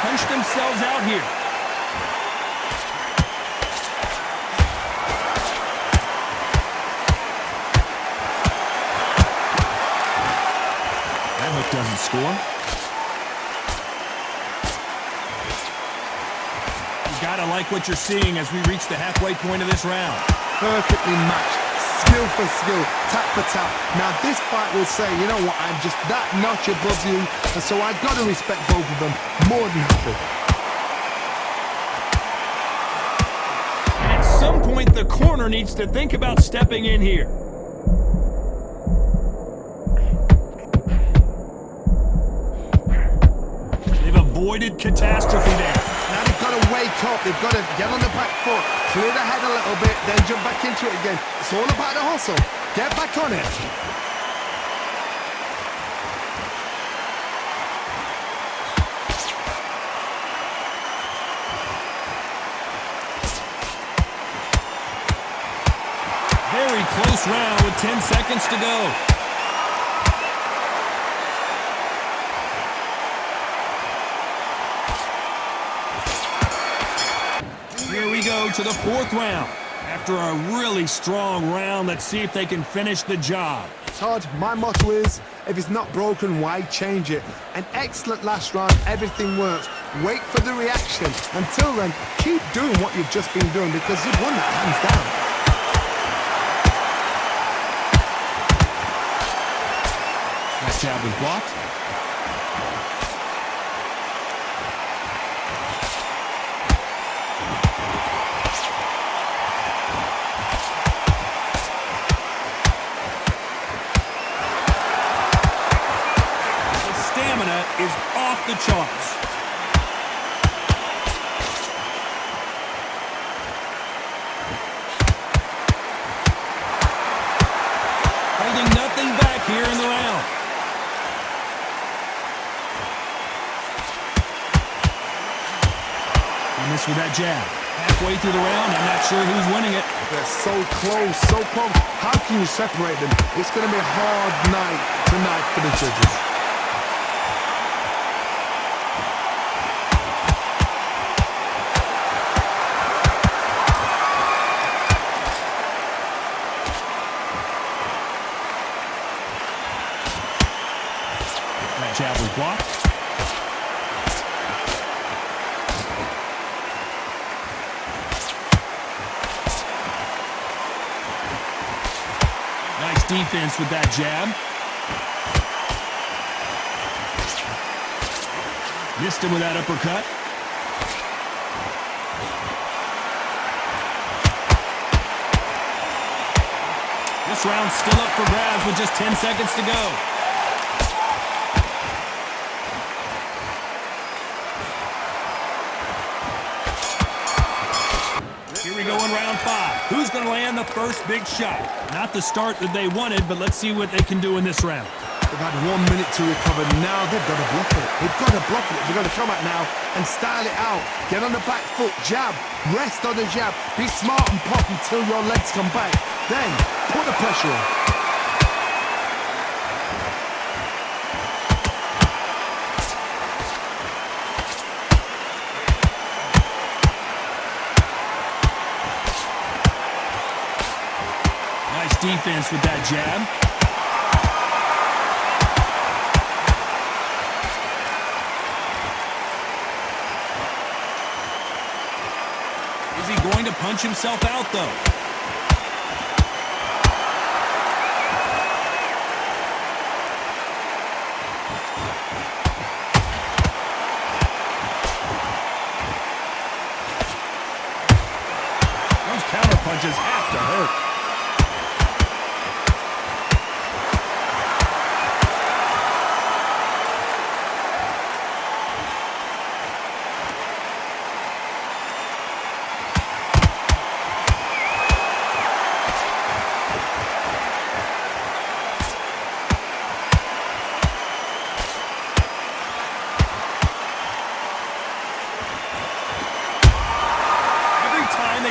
punch themselves out here. That hook doesn't score. You gotta like what you're seeing as we reach the halfway point of this round. Perfectly matched. Skill for skill, tap for tap. Now this fight will say, you know what, I'm just that notch above you, and so I've got to respect both of them more than happy. At some point, the corner needs to think about stepping in here. They've avoided catastrophe there. Now they've got to wake up, they've got to get on the back foot, clear the head a little bit, then jump back into it again. It's all about the hustle. Get back on it. Very close round with 10 seconds to go. Here we go to the fourth round. After a really strong round, let's see if they can finish the job. Todd, my motto is, if it's not broken, why change it? An excellent last round, everything works. Wait for the reaction. Until then, keep doing what you've just been doing because you've won that hands down. That jab was blocked. Is off the charts. Holding nothing back here in the round. He missed with that jab. Halfway through the round, I'm not sure who's winning it. They're so close, so close. How can you separate them? It's going to be a hard night tonight for the judges. Jab was blocked. Nice defense with that jab. Missed him with that uppercut. This round's still up for grabs with just 10 seconds to go. Who's going to land the first big shot? Not the start that they wanted, but let's see what they can do in this round. They've had 1 minute to recover. Now they've got to bluff it. They've got to bluff it. They've got to come out now and style it out. Get on the back foot, jab, rest on the jab. Be smart and pop until your legs come back. Then put the pressure on. Defense with that jab. Is he going to punch himself out, though? Those counter punches have to hurt.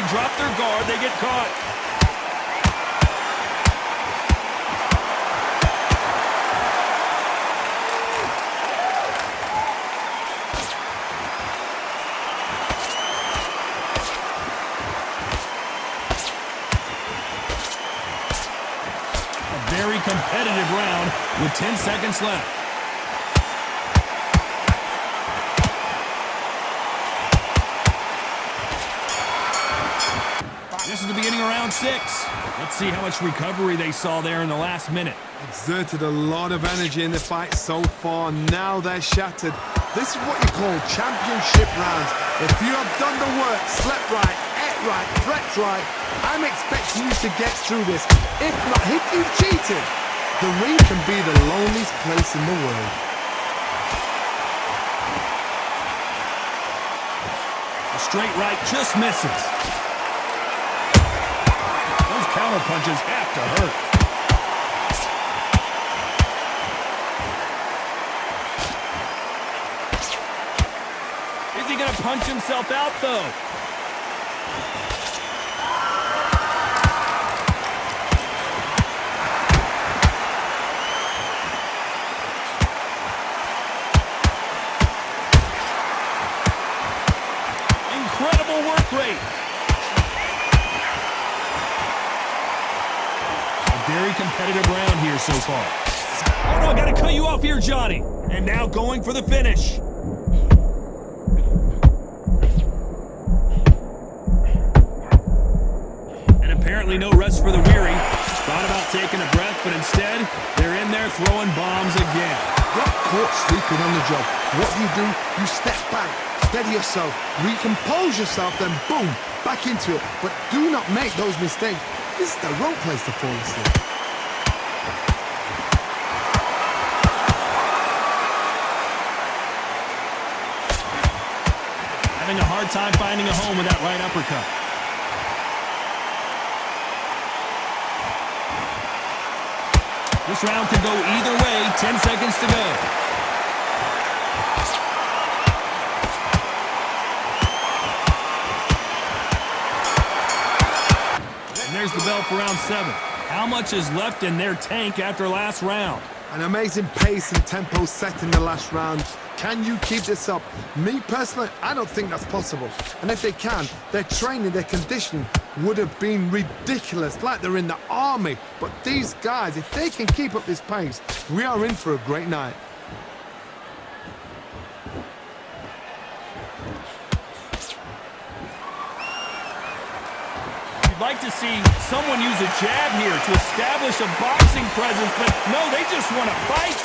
Drop their guard, they get caught. competitive round with 10 seconds left. This is the beginning of round 6. Let's see how much recovery they saw there in the last minute. Exerted a lot of energy in the fight so far. Now they're shattered. This is what you call championship rounds. If you have done the work, slept right, ate right, prepped right, I'm expecting you to get through this. If not, if you've cheated, the ring can be the loneliest place in the world. A straight right just misses. Those counter punches have to hurt. Is he going to punch himself out, though? Incredible work rate. Very competitive round here so far. Oh no, I gotta cut you off here, Johnny. And now going for the finish. And apparently no rest for the weary. Thought about taking a breath, but instead, they're in there throwing bombs again. Got caught sleeping on the job. What do? You step back, steady yourself, recompose yourself, then boom, back into it. But do not make those mistakes. This is the wrong place to fall asleep. Having a hard time finding a home with that right uppercut. This round could go either way. 10 seconds to go. There's the bell for round 7. How much is left in their tank after last round? An amazing pace and tempo set in the last round. Can you keep this up? Me personally, I don't think that's possible. And if they can, their training, their conditioning would have been ridiculous, like they're in the army. But these guys, if they can keep up this pace, we are in for a great night. Like to see someone use a jab here to establish a boxing presence, but no, they just want to fight.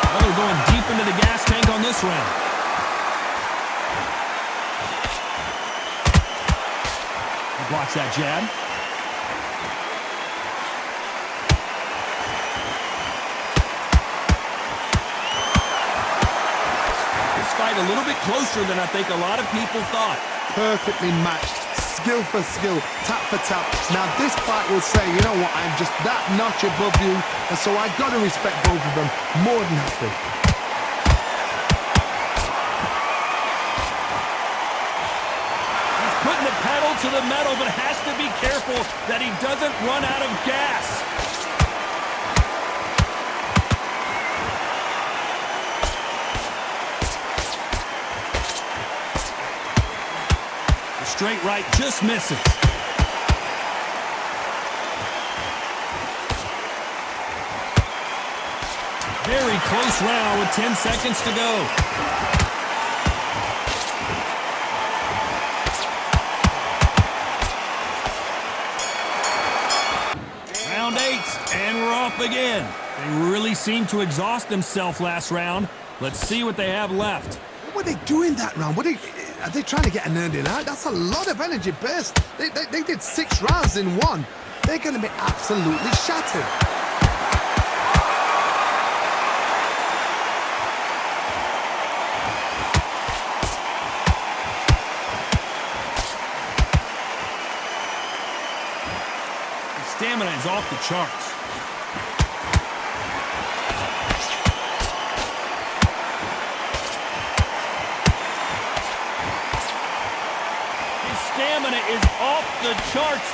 Well, they're going deep into the gas tank on this round. He blocks that jab. A little bit closer than I think a lot of people thought. Perfectly matched, skill for skill, tap for tap. Now this fight will say, you know what, I'm just that notch above you, and so I got to respect both of them more than happy. He's putting the pedal to the metal, but has to be careful that he doesn't run out of gas. Straight right just misses. Very close round with 10 seconds to go. Round 8, and we're off again. They really seemed to exhaust themselves last round. Let's see what they have left. What were they doing that round? Are they trying to get an earning out? That's a lot of energy burst. They did 6 rounds in one. They're going to be absolutely shattered. The stamina is off the charts. Stamina is off the charts.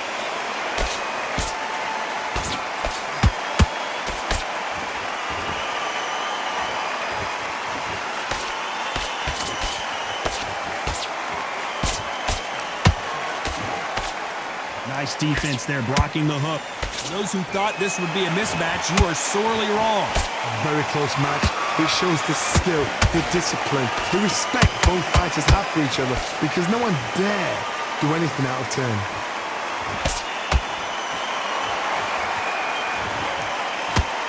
Nice defense there, blocking the hook. Those who thought this would be a mismatch, you are sorely wrong. A very close match. It shows the skill, the discipline, the respect both fighters have for each other, because no one dare do anything out of turn.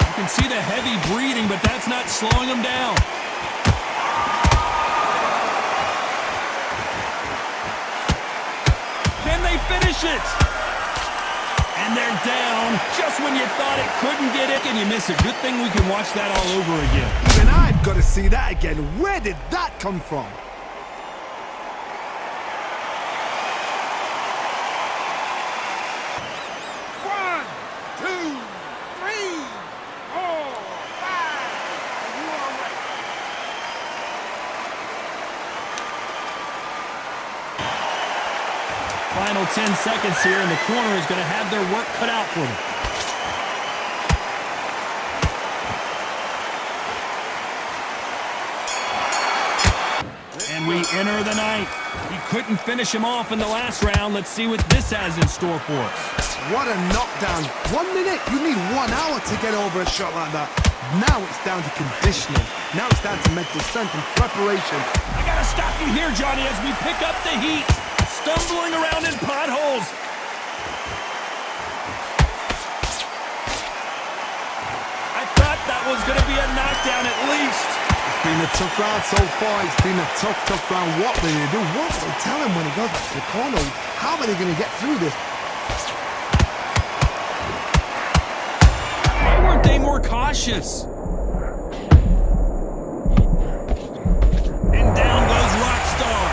You can see the heavy breathing, but that's not slowing him down. Can they finish it? And they're down just when you thought it couldn't get it, and you miss it. Good thing we can watch that all over again. Even I've got to see that again. Where did that come from? One, two, three, four, five. And you are right. Final 10 seconds here, and the corner is going to have their work cut out for them. And we enter the ninth. He couldn't finish him off in the last round. Let's see what this has in store for us. What a knockdown. 1 minute, you need 1 hour to get over a shot like that. Now it's down to conditioning. Now it's down to mental strength and preparation. I got to stop you here, Johnny, as we pick up the heat. Stumbling around in potholes. I thought that was going to be a knockdown at least. It's been a tough round so far. It's been a tough round. What are they going to do? What do they tell him when he goes back to the corner? How are they going to get through this? Why weren't they more cautious? And down goes Rockstar.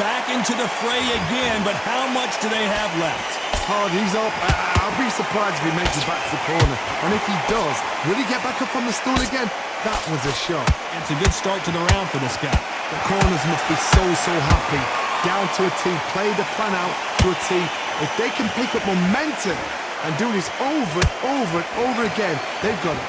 Back into the fray again, but how much do they have left? Hard, he's up. I'll be surprised if he makes it back to the corner. And if he does, will he get back up on the stool again? That was a shot. It's a good start to the round for this guy. The corners must be so happy. Down to a T, play the plan out to a T. If they can pick up momentum and do this over and over and over again, they've got it.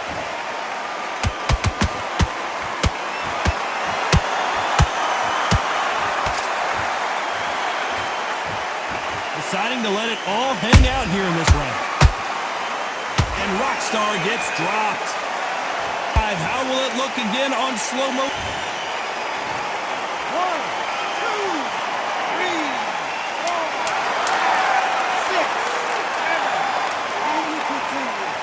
Deciding to let it all hang out here in this round. And Rockstar gets dropped. How will it look again on slow-mo? 1, 2, 3, 4, 5, 6, 7. And you continue.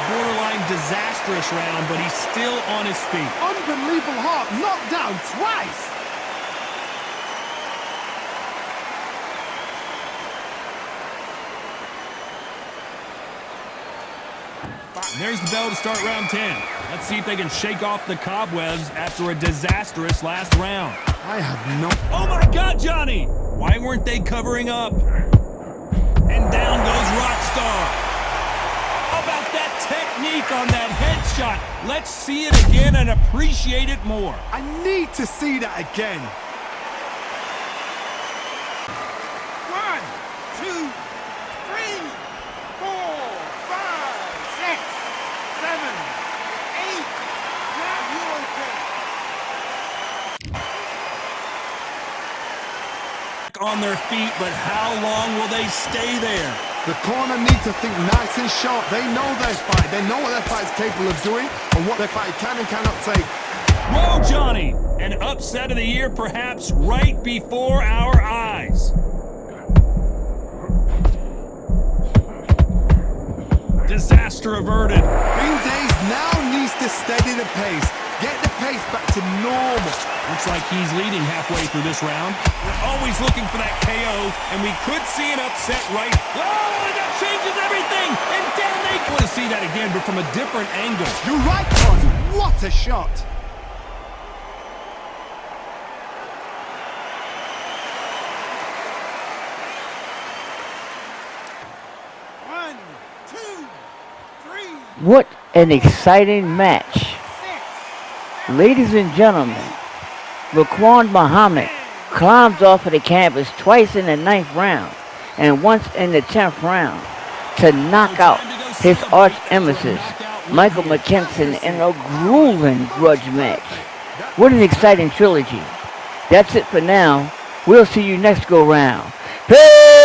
Borderline disastrous round, but he's still on his feet. Unbelievable heart, knocked down twice. There's the bell to start round 10. Let's see if they can shake off the cobwebs after a disastrous last round. I have no... Oh my God, Johnny! Why weren't they covering up? And down goes Rockstar. How about that technique on that headshot? Let's see it again and appreciate it more. I need to see that again. 1, 2, 3, 4, 5, 6, 7, 8. Now you're okay. On their feet, but how long will they stay there? The corner need to think nice and sharp. They know their fight. They know what their fight is capable of doing and what their fight can and cannot take. Whoa, Johnny! An upset of the year, perhaps, right before our eyes. Disaster averted. Green Days now needs to steady the pace. Get the pace back to normal. Looks like he's leading halfway through this round. We're always looking for that KO, and we could see an upset right. Oh, and that changes everything! And down they want to see that again, but from a different angle. You're right, Carter. What a shot. One, two, three. What an exciting match. Ladies and gentlemen, LaQua'an Muhammad climbs off of the canvas twice in the 9th round and once in the 10th round to knock out his arch nemesis, Michael McKinson, in a grueling grudge match. What an exciting trilogy. That's it for now. We'll see you next go round. Peace!